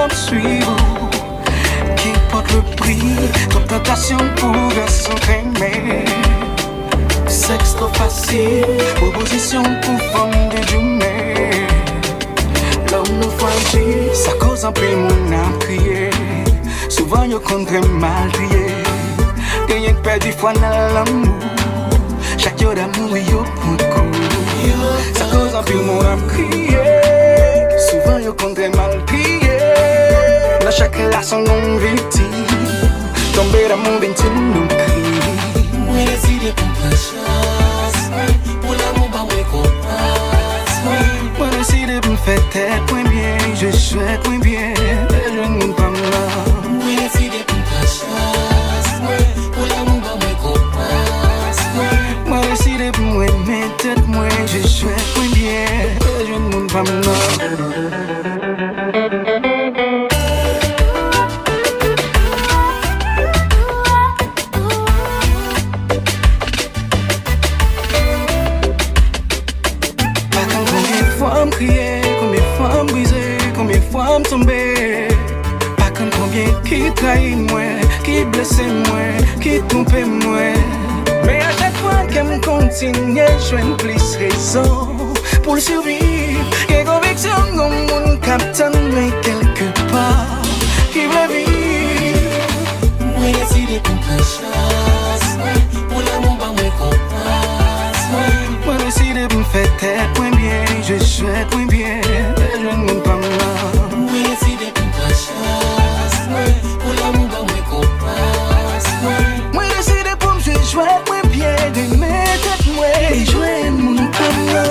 me suivre. Qu'importe le prix, comme tentation pour garçon aimé. Sexe trop facile, proposition pour femme de journée. L'homme nous fragile, ça cause un peu mon âme crier. Souvent y'a contre mal crier. Rien que perdu foi dans l'amour. Chaque jour d'amour y'a pour coup. Ça cause un peu mon âme crier. Souvent y'a contre mal crier. Dans chaque relation on victime. Tomber d'amour vient nous crier. Moi décidé pour prendre chance. Pour l'amour pas moi qu'on moi décidé pour me faire tête point bien. Je souhaite point bien. Je ne m'en pas là. Moi décidé pour prendre chance. Pour l'amour pas moi qu'on moi décidé pour moi mettre tête moi. Je souhaite point bien. Je ne m'en pas là. Combien de fois me brisé, combien de fois me tombé. Pas comme combien qui trahit moi, qui blessé moi, qui trompe moi. Mais à chaque fois qu'elle me continue, je veux plus raison pour le survivre. J'ai conviction comme mon capitaine, mais quelque part, qui veut vivre. Moi décidé pour prendre chance. Pour l'amour pas moi qu'on moi décidé pour me faire tête point bien. Je souhaite point bien. Je ne m'en pas là. Moi décidé pour prendre chance. Pour l'amour pas moi qu'on moi décidé pour me jouer point bien. De mettre tête moi et jouer mon pas là.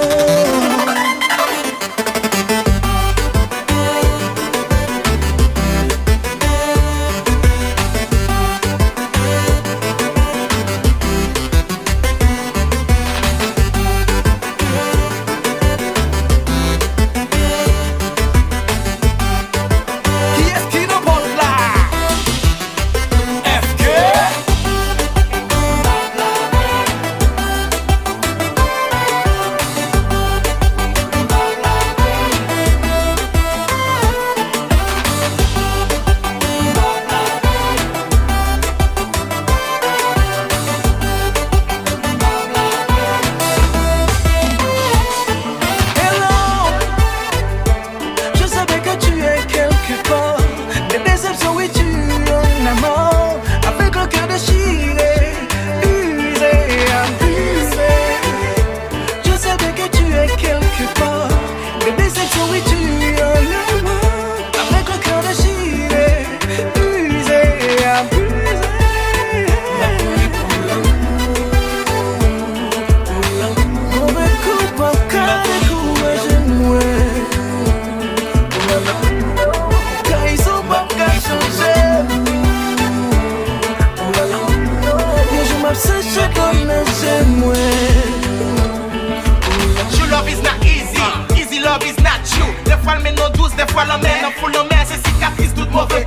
Des fois, le mène douce, des fois, le mène full, le mène, c'est cicatrice, toute mauvaise.